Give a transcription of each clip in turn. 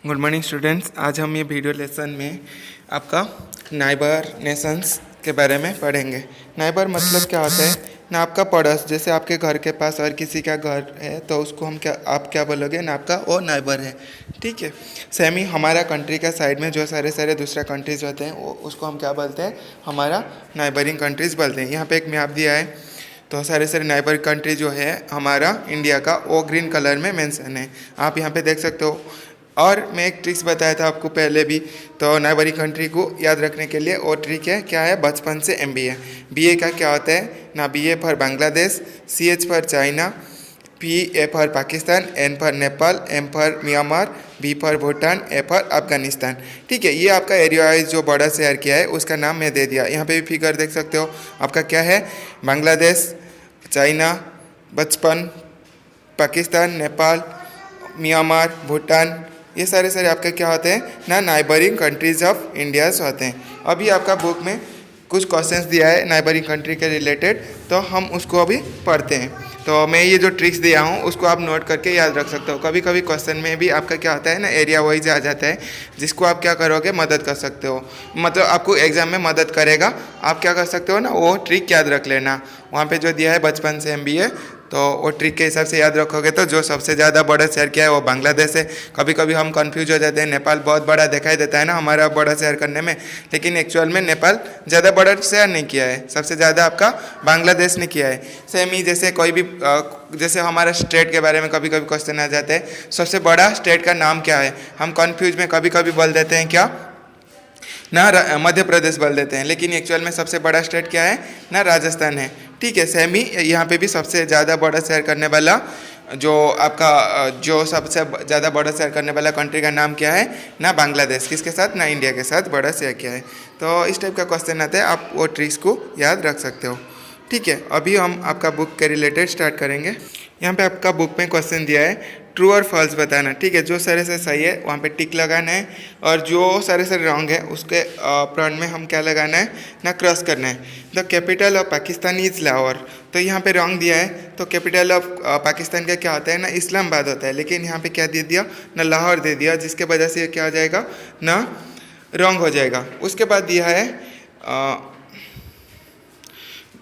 Good morning students. आज हम ये वीडियो लेसन में आपका नाइबर नेशंस के बारे में पढ़ेंगे। नाइबर मतलब क्या होता है ना, आपका पड़ोस। जैसे आपके घर के पास और किसी का घर है तो उसको आप क्या बोलोगे ना, आपका वो नाइबर है। ठीक है। सेम ही हमारा कंट्री का साइड में जो सारे दूसरा कंट्रीज होते हैं वो उसको हम क्या बोलते हैं, हमारा नाइबरिंग कंट्रीज़ बोलते हैं। यहाँ पे एक मैप दिया है तो सारे नाइबर कंट्री जो है हमारा इंडिया का वो ग्रीन कलर में मेंशन है, आप यहाँ पे देख सकते हो। और मैं एक ट्रिक्स बताया था आपको पहले भी, तो नाइबरी कंट्री को याद रखने के लिए वो ट्रिक है क्या है, बचपन से MBA। BA का क्या होता है ना, BA for Bangladesh, CH for China, PA for Pakistan, N for Nepal, M for Myanmar, B for Bhutan, A for Afghanistan. ठीक है, ये आपका एरिया वाइज जो बॉर्डर शेयर किया है उसका नाम मैं दे दिया। यहाँ पे भी फिगर देख सकते हो, आपका क्या है, बांग्लादेश, चाइना, बचपन, पाकिस्तान, नेपाल, म्यांमार, भूटान, ये सारे आपके क्या होते हैं ना, नाइबरिंग कंट्रीज ऑफ इंडियाज होते हैं। अभी आपका बुक में कुछ क्वेश्चंस दिया है नाइबरिंग कंट्री के रिलेटेड, तो हम उसको अभी पढ़ते हैं। तो मैं ये जो ट्रिक्स दिया हूँ उसको आप नोट करके याद रख सकते हो। कभी कभी क्वेश्चन में भी आपका क्या होता है ना, एरिया वाइज आ जाता है, जिसको आप क्या करोगे, मदद कर सकते हो। मतलब आपको एग्जाम में मदद करेगा, आप क्या कर सकते हो ना, वो ट्रिक याद रख लेना। वहाँ पे जो दिया है बचपन से MBA, तो वो ट्रिक के हिसाब से याद रखोगे तो जो सबसे ज़्यादा बड़ा शेयर किया है वो बांग्लादेश है। कभी कभी हम कंफ्यूज हो जाते हैं, नेपाल बहुत बड़ा दिखाई देता है ना हमारा बड़ा शेयर करने में, लेकिन एक्चुअल में नेपाल ज़्यादा बड़ा शेयर नहीं किया है, सबसे ज़्यादा आपका बांग्लादेश ने किया है। सेम ही जैसे कोई भी जैसे हमारा स्टेट के बारे में कभी कभी क्वेश्चन आ जाते हैं, सबसे बड़ा स्टेट का नाम क्या है, हम कन्फ्यूज में कभी कभी बोल देते हैं क्या ना, मध्य प्रदेश बोल देते हैं, लेकिन एक्चुअल में सबसे बड़ा स्टेट क्या है ना, राजस्थान है। ठीक है, सेम ही यहाँ पे भी सबसे ज़्यादा बड़ा शेयर करने वाला जो आपका जो सबसे ज़्यादा बड़ा शेयर करने वाला कंट्री का नाम क्या है ना, बांग्लादेश। किसके साथ ना, इंडिया के साथ बड़ा शेयर किया है। तो इस टाइप का क्वेश्चन आता है, आप वो ट्रिक्स को याद रख सकते हो। ठीक है, अभी हम आपका बुक के रिलेटेड स्टार्ट करेंगे। यहाँ पे आपका बुक में क्वेश्चन दिया है, ट्रू और फॉल्स बताना। ठीक है, जो सारे से सही है वहाँ पे टिक लगाना है, और जो सारे से रॉन्ग है उसके फ्रंट में हम क्या लगाना है ना, क्रॉस करना है। The capital of Pakistan is Lahore, तो यहाँ पे रॉन्ग दिया है, तो कैपिटल ऑफ पाकिस्तान का क्या होता है ना, इस्लामाबाद होता है, लेकिन यहाँ पे क्या दे दिया ना, लाहौर दे दिया, जिसके वजह से क्या हो जाएगा ना, रॉन्ग हो जाएगा। उसके बाद दिया है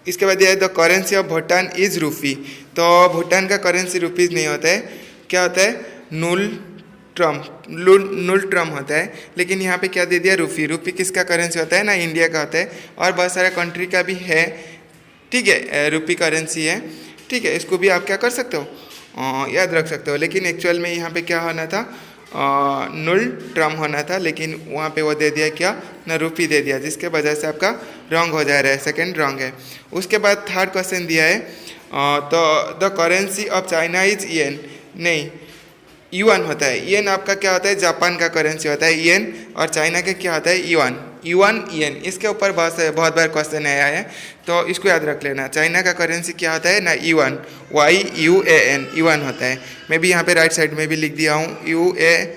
इसके बाद दिया है the currency of Bhutan is रूपी, तो भूटान का करेंसी रुपीज़ नहीं होता है, क्या होता है, नुल ट्रम होता है, लेकिन यहाँ पे क्या दे दिया, रूपी। रूपी किसका करेंसी होता है ना, इंडिया का होता है, और बहुत सारे कंट्री का भी है। ठीक है, रूपी करेंसी है। ठीक है, इसको भी आप क्या कर सकते हो, याद रख सकते हो। लेकिन एक्चुअल में यहाँ पे क्या होना था, नुल ट्रम होना था, लेकिन वहाँ पे वो दे दिया क्या ना, रूपी दे दिया, जिसके वजह से आपका रॉन्ग हो जा रहा है, सेकंड रॉन्ग है। उसके बाद थर्ड क्वेश्चन दिया है, तो the currency of China is yen, नहीं, युआन होता है। येन आपका क्या होता है, जापान का करेंसी होता है येन, और चाइना का क्या होता है, युआन येन। इसके ऊपर बहुत बार क्वेश्चन आया है, तो इसको याद रख लेना। चाइना का करेंसी क्या होता है ना, युआन, YUAN, युआन होता है। मैं भी यहाँ पे राइट साइड में भी लिख दिया हूँ, YUAN,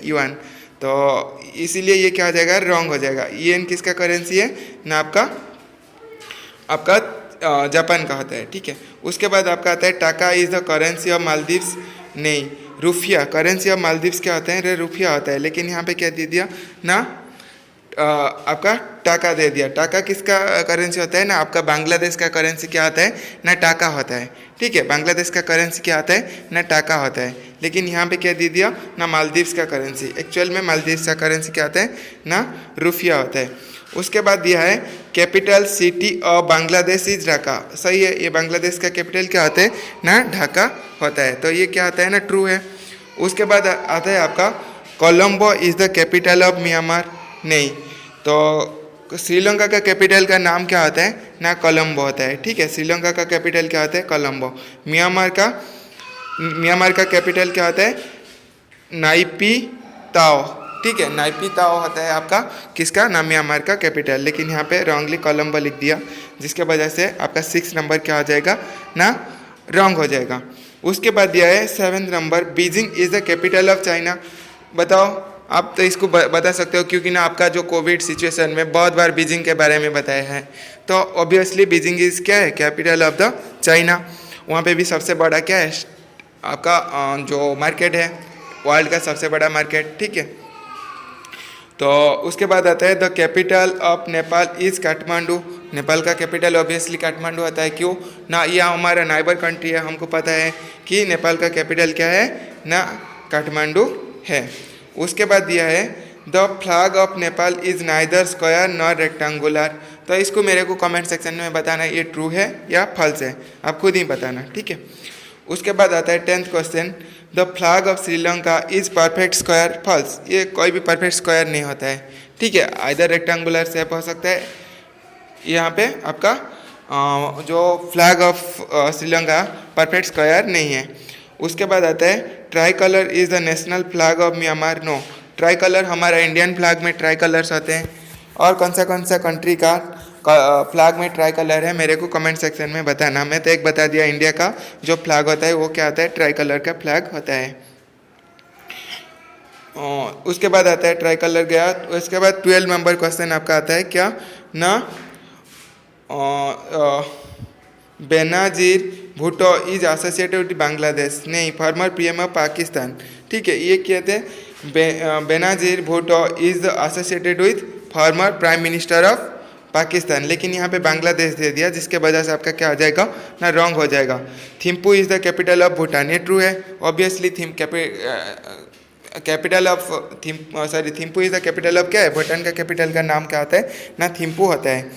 युआन। तो इसीलिए ये क्या हो जाएगा, रॉन्ग हो जाएगा। येन किसका करेंसी है ना, आपका जापान का होता है। ठीक है, उसके बाद आपका आता है टाका is the currency of Maldives, नहीं, रुफिया। करेंसी ऑफ मालदीव्स क्या होता है, रुफिया होता है, लेकिन यहाँ पे क्या दे दिया ना, आपका टाका दे दिया। टाका किसका करेंसी होता है ना, आपका बांग्लादेश का करेंसी क्या होता है ना, टाका होता है। ठीक है, बांग्लादेश का करेंसी क्या होता है ना, टाका होता है, लेकिन यहाँ पे क्या दे दिया ना, मालदीव्स का करेंसी। एक्चुअल में मालदीव्स का करेंसी क्या होता है ना, रुफिया होता है। उसके बाद दिया है capital city of Bangladesh is Dhaka, सही है, ये बांग्लादेश का कैपिटल क्या होता है ना, ढाका होता है, तो ये क्या होता है ना, ट्रू है। उसके बाद आता है आपका Colombo is the capital of Myanmar, नहीं, तो श्रीलंका का कैपिटल का नाम क्या होता है ना, कोलंबो होता है। ठीक है, श्रीलंका का कैपिटल क्या होता है, कोलंबो। म्यांमार का कैपिटल क्या होता है, नाइपीताओ। ठीक है, नाइपीताओ होता है आपका किसका ना, म्यांमार का कैपिटल, लेकिन यहाँ पे रॉन्गली कोलंबो लिख दिया, जिसके वजह से आपका 6 नंबर क्या हो जाएगा ना, रॉन्ग हो जाएगा। उसके बाद दिया है 7th number, Beijing is the capital of China. बताओ, आप तो इसको बता सकते हो, क्योंकि ना आपका जो कोविड सिचुएशन में बहुत बार बीजिंग के बारे में बताया है, तो ऑब्वियसली बीजिंग इज़ क्या है, कैपिटल ऑफ द चाइना। वहाँ पे भी सबसे बड़ा क्या है आपका जो मार्केट है वर्ल्ड का सबसे बड़ा मार्केट, ठीक है। तो उसके बाद आता है the capital of Nepal is Kathmandu. Nepal का कैपिटल ऑब्वियसली काठमांडू आता है, क्यों ना, यह हमारा नाइबर कंट्री है, हमको पता है कि नेपाल का कैपिटल क्या है ना, काठमांडू है। उसके बाद दिया है the flag of Nepal is neither square nor rectangular. तो इसको मेरे को कमेंट सेक्शन में बताना ये ट्रू है या फॉल्स है, आप खुद ही बताना, ठीक है। उसके बाद आता है 10th question, the flag of Sri Lanka is perfect square, false. ये कोई भी परफेक्ट स्क्वायर नहीं होता है, ठीक है, आइदर रेक्टेंगुलर शेप हो सकता है। यहाँ पे आपका जो flag of Sri Lanka perfect square नहीं है। उसके बाद आता है tricolour is the national flag of Myanmar, no. Tricolour हमारा इंडियन फ्लैग में ट्राई कलर्स होते हैं, और कौन सा कंट्री का फ्लैग में ट्राई कलर है मेरे को कमेंट सेक्शन में बताना। मैं तो एक बता दिया, इंडिया का जो फ्लैग होता है वो क्या होता है, ट्राई कलर का फ्लैग होता है। उसके बाद आता है ट्राई कलर गया। उसके बाद 12 नंबर क्वेश्चन आपका आता है क्या ना, Benazir Bhutto is associated with Bangladesh, नहीं, फॉर्मर पीएम ऑफ पाकिस्तान, ठीक है। ये कहते हैं Benazir Bhutto is associated with former prime minister of Pakistan, लेकिन यहाँ पे बांग्लादेश दे दिया, जिसके वजह से आपका क्या हो जाएगा ना, रॉन्ग हो जाएगा। Thimphu is the capital of Bhutan, ये ट्रू है obviously. Capital of Thimphu is the capital of क्या है, भूटान का कैपिटल का नाम क्या होता है ना, थिम्पू होता है।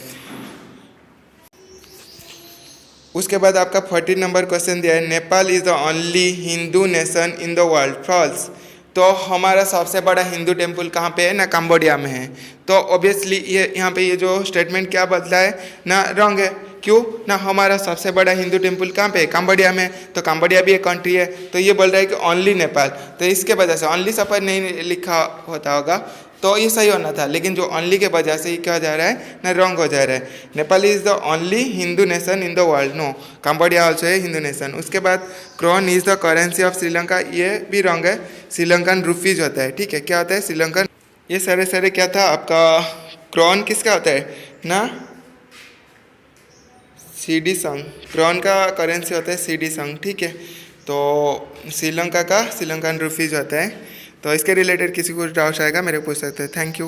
उसके बाद आपका 14 नंबर क्वेश्चन दिया है, Nepal is the only Hindu nation in the world, false. तो हमारा सबसे बड़ा हिंदू टेम्पल कहाँ पे है ना, कंबोडिया में है। तो ऑब्वियसली ये यहाँ पे ये जो स्टेटमेंट क्या बदला है ना, रॉन्ग है, क्यों ना, हमारा सबसे बड़ा हिंदू टेम्पल कहाँ पे है, कंबोडिया में। तो कंबोडिया भी एक कंट्री है, तो ये बोल रहा है कि ओनली नेपाल, तो इसके वजह से ओनली सफर नहीं लिखा होता होगा तो ये सही होना था, लेकिन जो ओनली के वजह से ये क्या जा रहा है ना, रॉन्ग हो जा रहा है। Nepal is the only Hindu nation in the world, no, Cambodia also है हिंदू नेशन। उसके बाद krone is the currency of Sri Lanka, ये भी रॉन्ग है, श्रीलंकन रुपीज होता है, ठीक है। क्या होता है श्रीलंकन, ये सारे क्या था आपका, क्रोन किसका होता है ना, सीडी संघ, क्रोन का करेंसी होता है सीडी संघ, ठीक है। तो श्रीलंका का श्रीलंकन रुपीज होता है। तो इसके रिलेटेड किसी को डाउट आएगा मेरे को पूछ सकते हैं। Thank you.